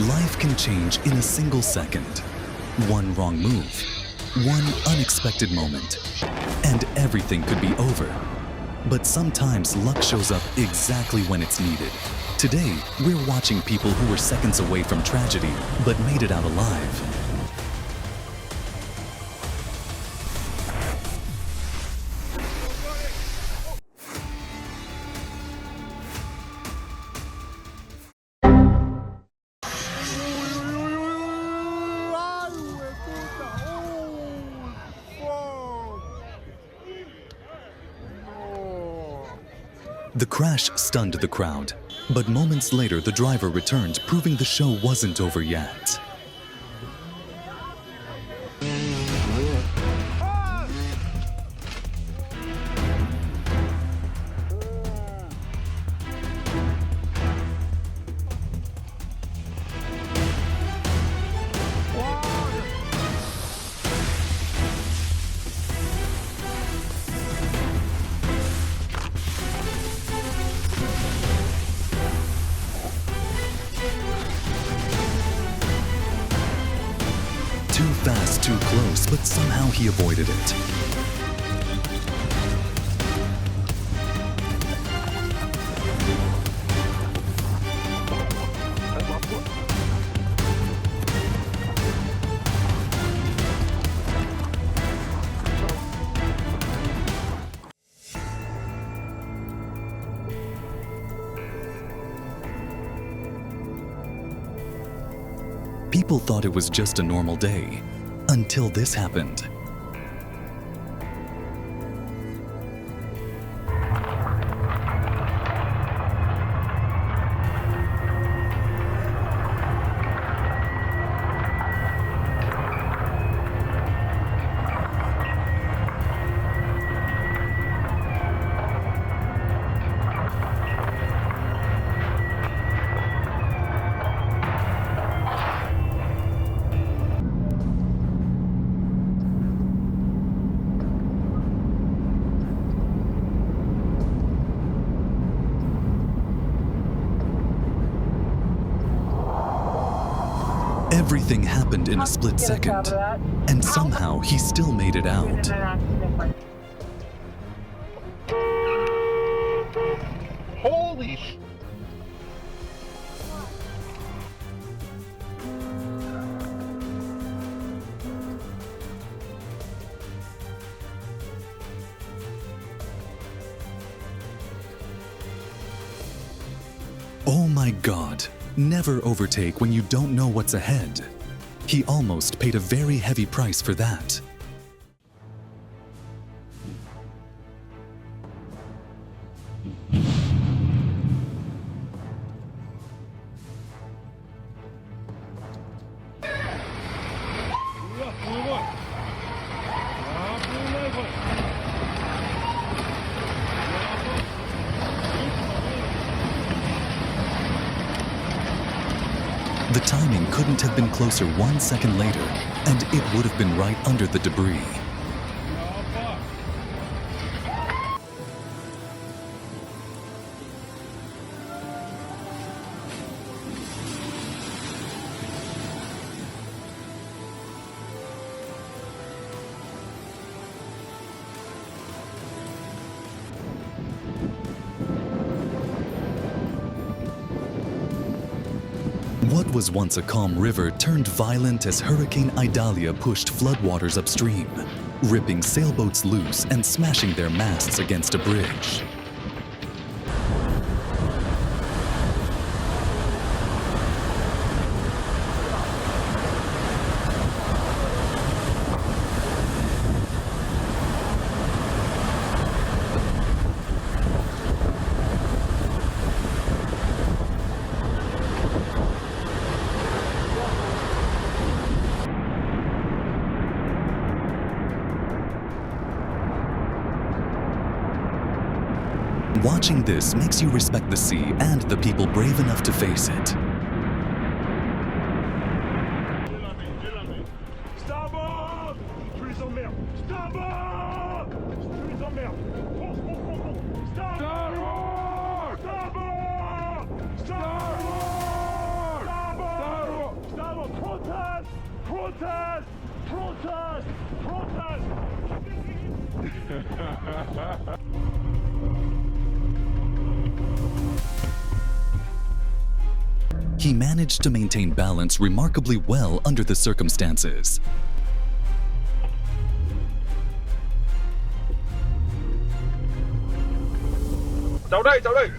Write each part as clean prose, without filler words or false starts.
Life can change in a single second. One wrong move, one unexpected moment, and everything could be over. But sometimes luck shows up exactly when it's needed. Today, we're watching people who were seconds away from tragedy, but made it out alive. The crash stunned the crowd, but moments later the driver returned, proving the show wasn't over yet. Too fast, too close, but somehow he avoided it. People thought it was just a normal day, until this happened. Everything happened in a split second, and somehow he still made it out. Holy sh! Oh my God, never overtake when you don't know what's ahead. He almost paid a very heavy price for that. The timing couldn't have been closer 1 second later, and it would have been right under the debris. What was once a calm river turned violent as Hurricane Idalia pushed floodwaters upstream, ripping sailboats loose and smashing their masts against a bridge. Watching this makes you respect the sea and the people brave enough to face it. Starboard! Je les emmerde! Starboard! Je les emmerde! Starboard! Starboard! Starboard! Starboard! Protest! Protest! He managed to maintain balance remarkably well under the circumstances. Cháu đây, cháu đây.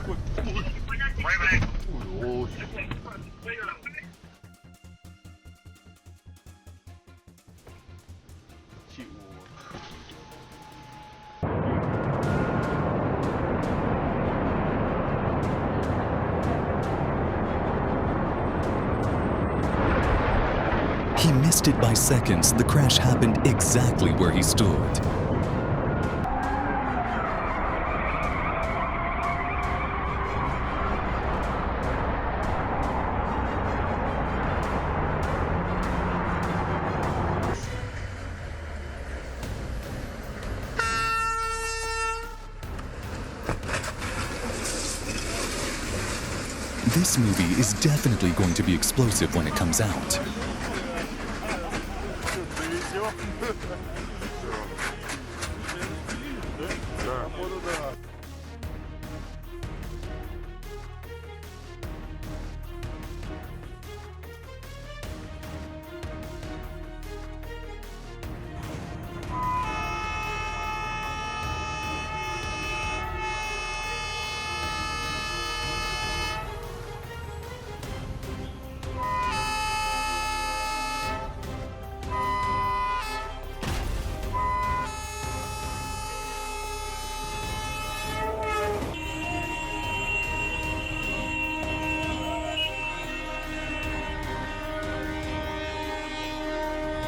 He missed it by seconds. The crash happened exactly where he stood. This movie is definitely going to be explosive when it comes out.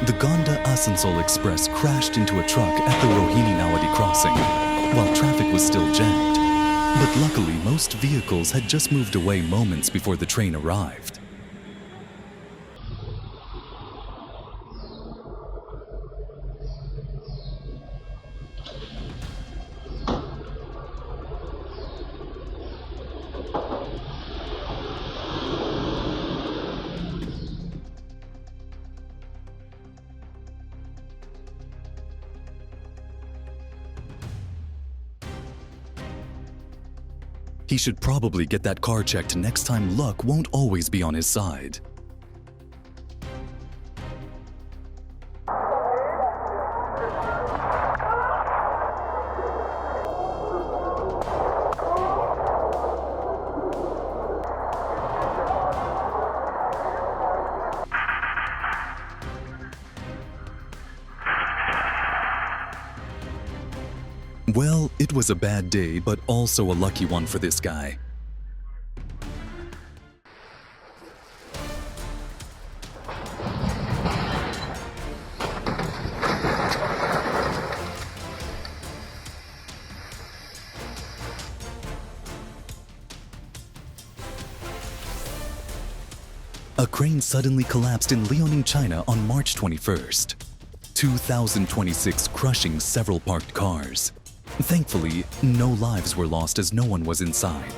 The Gonda-Asansol Express crashed into a truck at the Rohini-Nawadi crossing, while traffic was still jammed. But luckily, most vehicles had just moved away moments before the train arrived. He should probably get that car checked next time luck won't always be on his side. Well, it was a bad day, but also a lucky one for this guy. A crane suddenly collapsed in Liaoning, China on March 21st. 2026 crushing several parked cars. Thankfully, no lives were lost as no one was inside.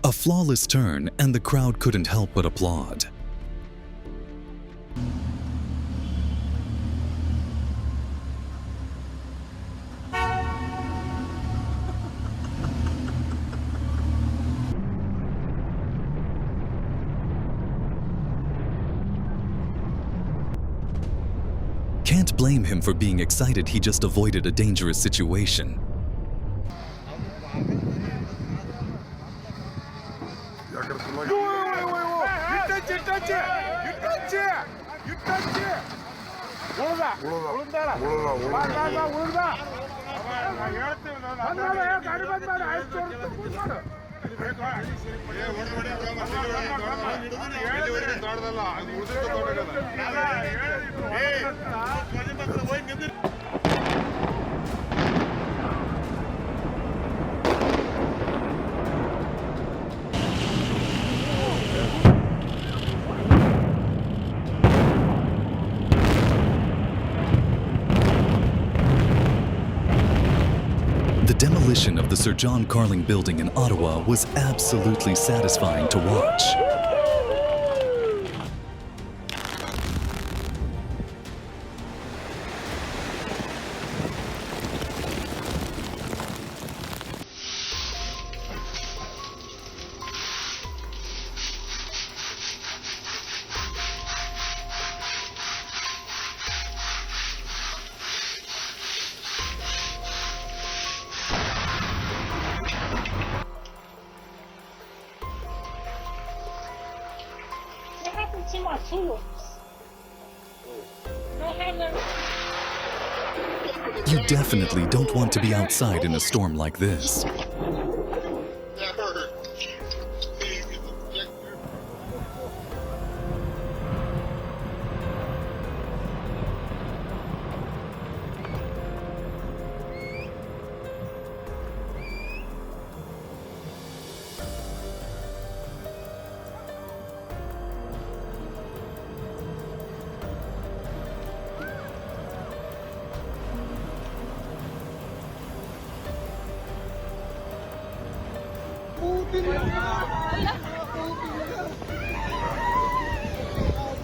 A flawless turn, and the crowd couldn't help but applaud. Can't blame him for being excited. He just avoided a dangerous situation. The demolition of the Sir John Carling building in Ottawa was absolutely satisfying to watch. You definitely don't want to be outside in a storm like this.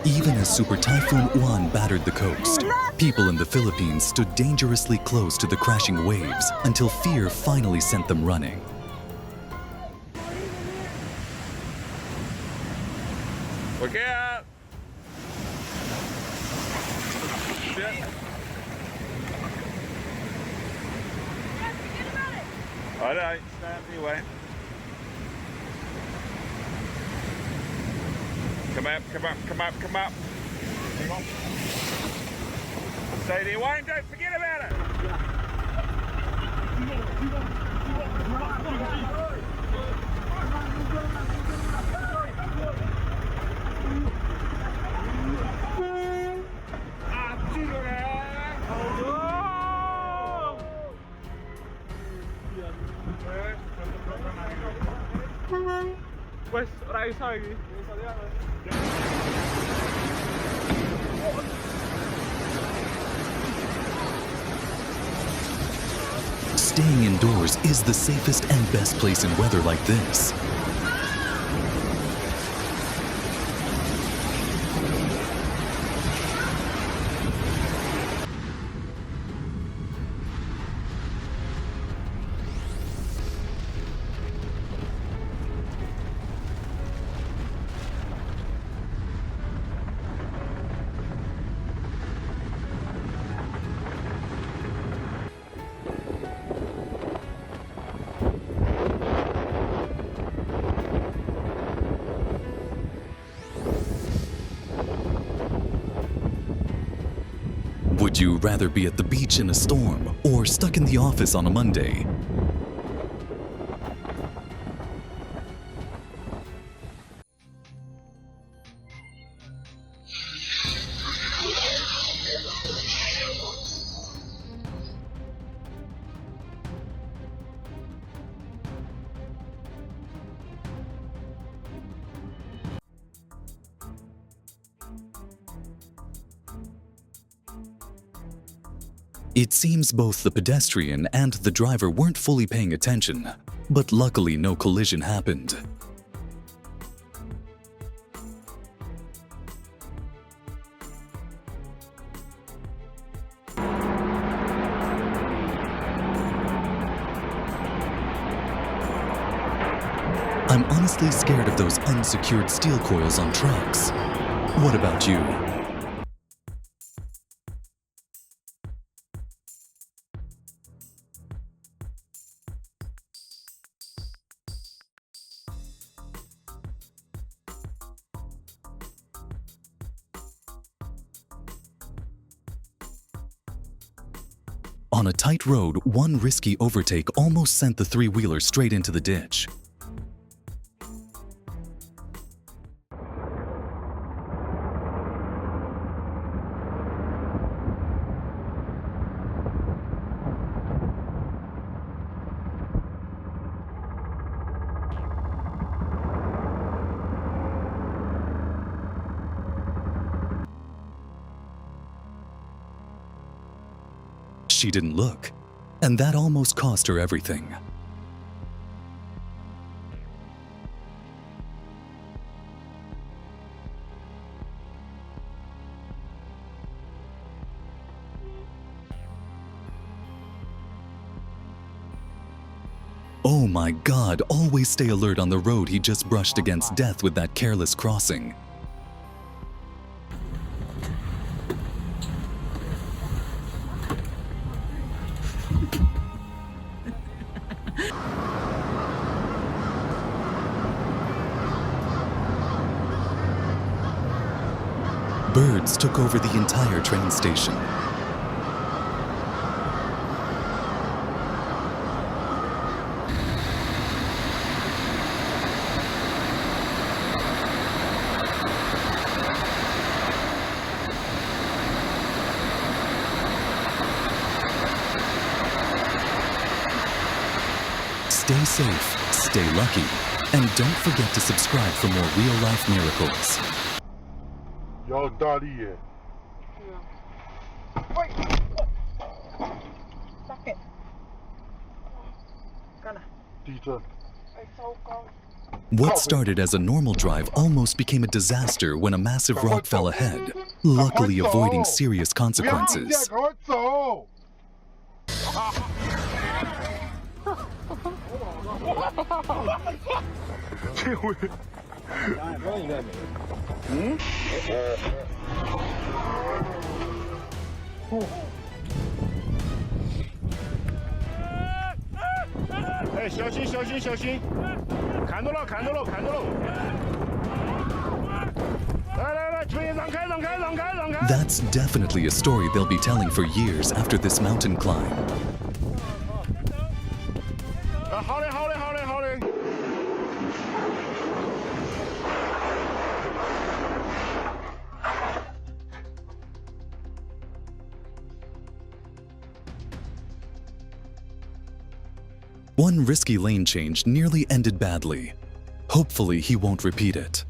Even as Super Typhoon Juan battered the coast, people in the Philippines stood dangerously close to the crashing waves until fear finally sent them running. Look out! Shit. I don't stand anyway. Come up, come up, come up, come up. Come on. Stay there, Wayne, don't forget about it. Pues, ora isa lagi. Staying indoors is the safest and best place in weather like this. Would you rather be at the beach in a storm or stuck in the office on a Monday? It seems both the pedestrian and the driver weren't fully paying attention, but luckily no collision happened. I'm honestly scared of those unsecured steel coils on trucks. What about you? On a tight road, one risky overtake almost sent the three-wheeler straight into the ditch. she didn't look, and that almost cost her everything. Oh my God, always stay alert on the road he just brushed against death with that careless crossing. Birds took over the entire train station. Stay safe, stay lucky, and don't forget to subscribe for more real-life miracles. Y'all daddy耶！ Sakit. Kana. 地震。 What started as a normal drive almost became a disaster when a massive rock fell ahead, luckily avoiding serious 不要路边， consequences. 赶快走！ 这回。哎，小心小心小心！看到了看到了看到了！来来来，注意让开让开让开让开！ That's definitely a story they'll be telling for years after this mountain climb. 好嘞好嘞好嘞好嘞！ One risky lane change nearly ended badly. Hopefully he won't repeat it.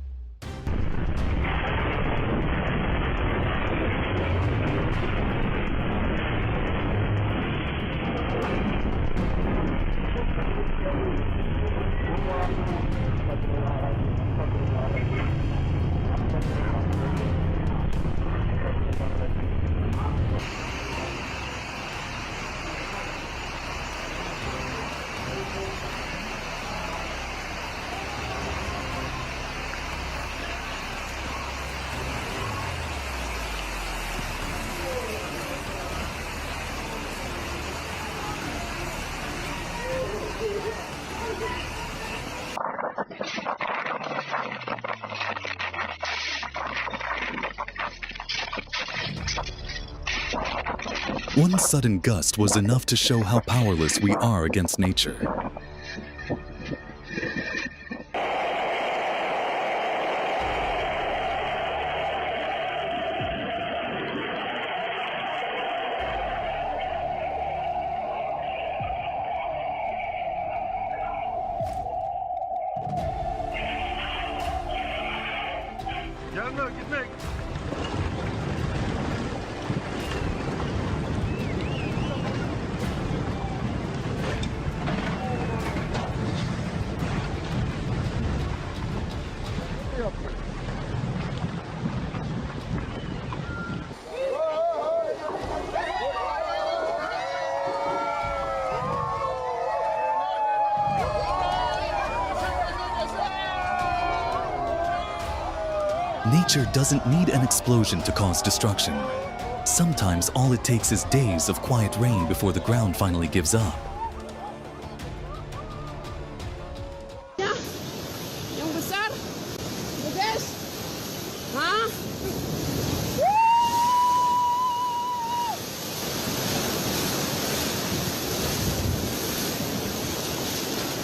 One sudden gust was enough to show how powerless we are against nature. Yanına gitmek. Nature doesn't need an explosion to cause destruction. Sometimes all it takes is days of quiet rain before the ground finally gives up. Yang besar? Guys? Hah?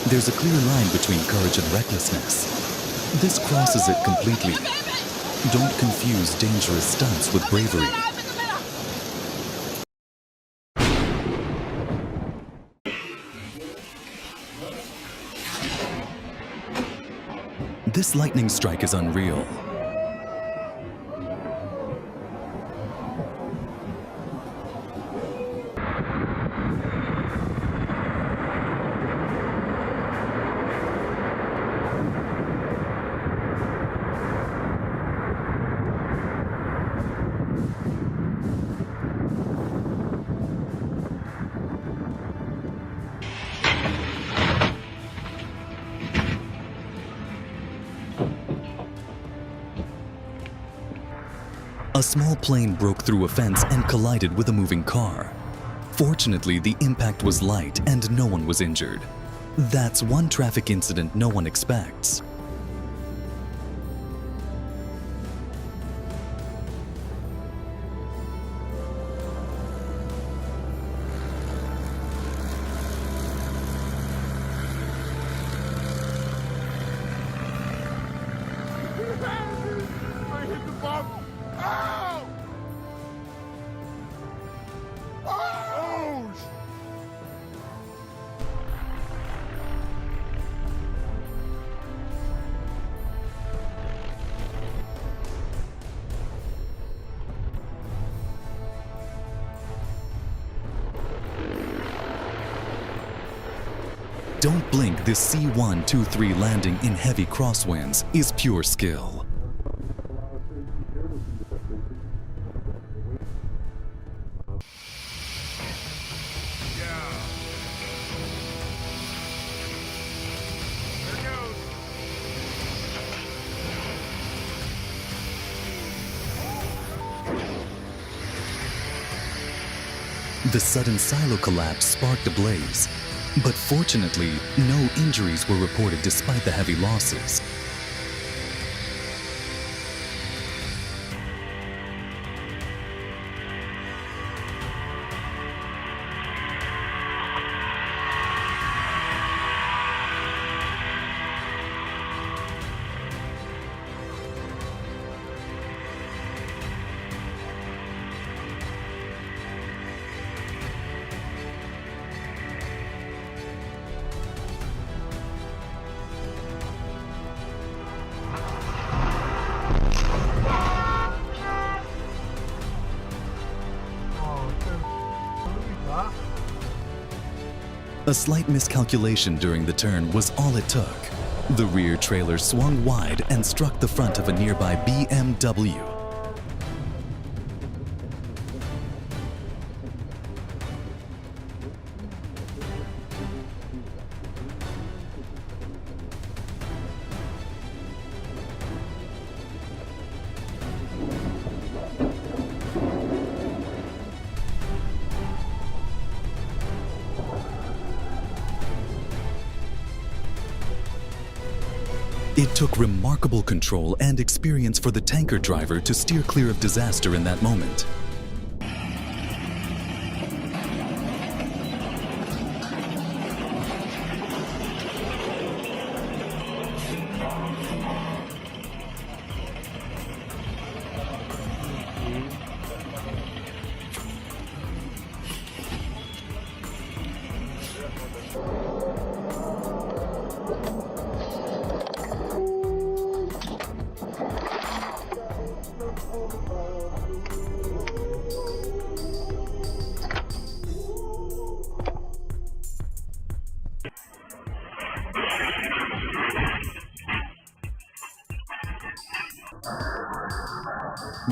There's a clear line between courage and recklessness. This crosses it completely. Don't confuse dangerous stunts with bravery. This lightning strike is unreal. A small plane broke through a fence and collided with a moving car. Fortunately, the impact was light and no one was injured. That's one traffic incident no one expects. I hit the bump. Ow! Oh! Don't blink, this C-123 landing in heavy crosswinds is pure skill. Yeah. There goes. The sudden silo collapse sparked a blaze, but fortunately, no injuries were reported despite the heavy losses. A slight miscalculation during the turn was all it took. The rear trailer swung wide and struck the front of a nearby BMW. It took remarkable control and experience for the tanker driver to steer clear of disaster in that moment.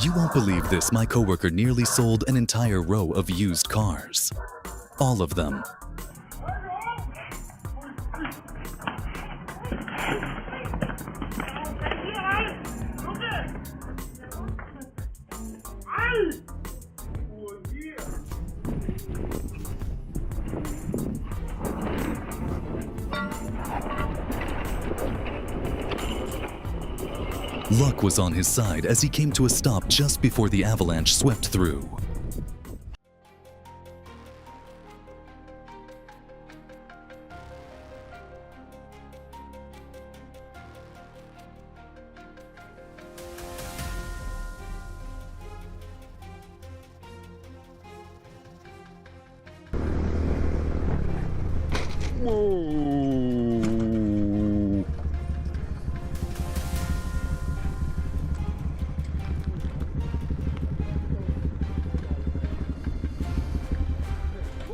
You won't believe this, my coworker nearly sold an entire row of used cars. All of them. Luck was on his side as he came to a stop just before the avalanche swept through.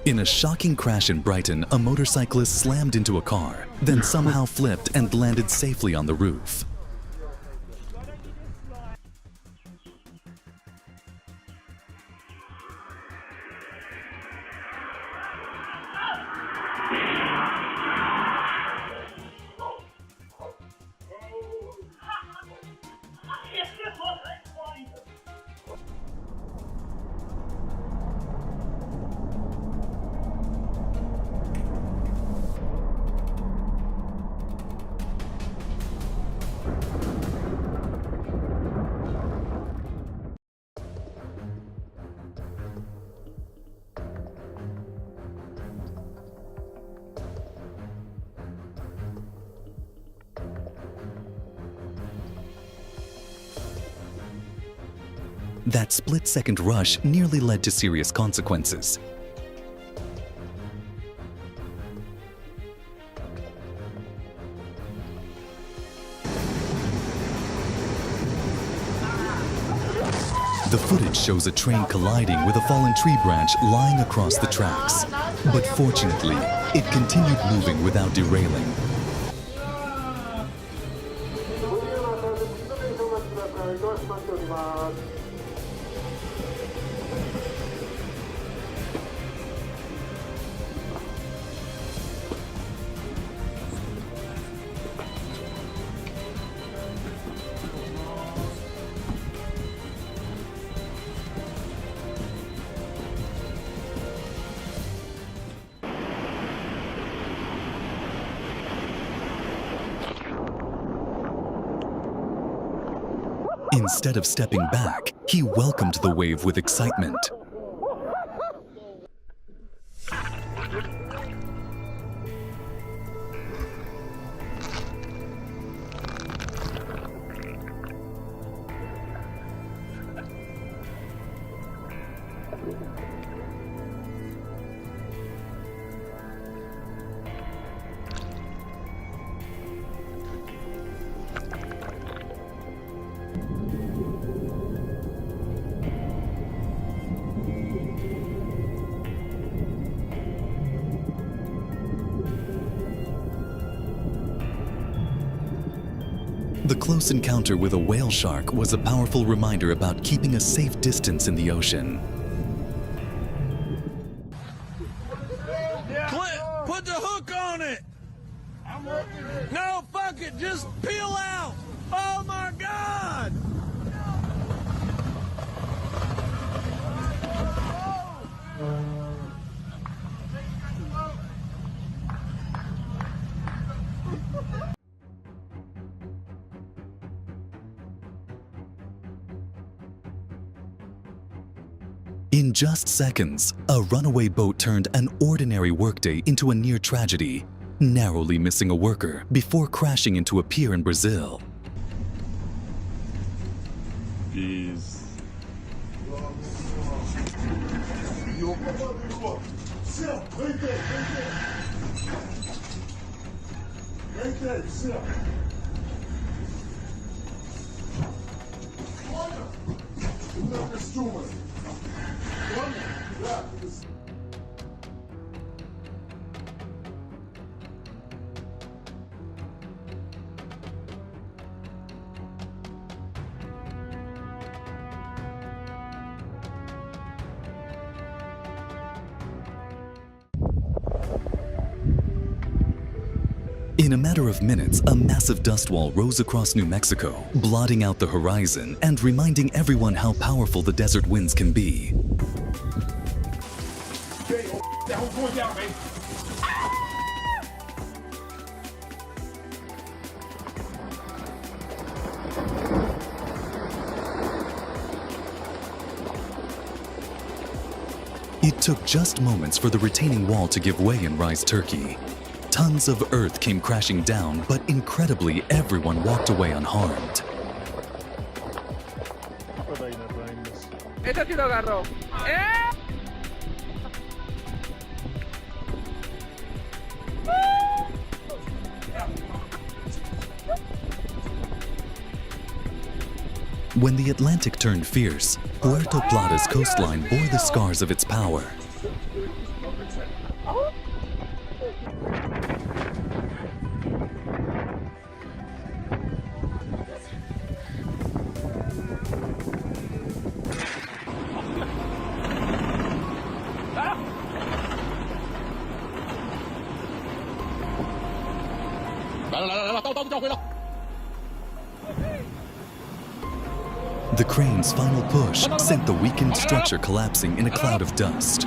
In a shocking crash in Brighton, a motorcyclist slammed into a car, then somehow flipped and landed safely on the roof. That split-second rush nearly led to serious consequences. The footage shows a train colliding with a fallen tree branch lying across the tracks. But fortunately, it continued moving without derailing. Instead of stepping back, he welcomed the wave with excitement. The close encounter with a whale shark was a powerful reminder about keeping a safe distance in the ocean. Clint, put the hook on it! No, fuck it, just peel out! Oh my God! In just seconds, a runaway boat turned an ordinary workday into a near tragedy, narrowly missing a worker before crashing into a pier in Brazil. Peace. In a matter of minutes, a massive dust wall rose across New Mexico, blotting out the horizon and reminding everyone how powerful the desert winds can be. That one's going down, man. It took just moments for the retaining wall to give way and rise Turkey. Tons of earth came crashing down, but incredibly, everyone walked away unharmed. Ese sí lo agarró. When the Atlantic turned fierce, Puerto Plata's coastline bore the scars of its power. The crane's final push sent the weakened structure collapsing in a cloud of dust.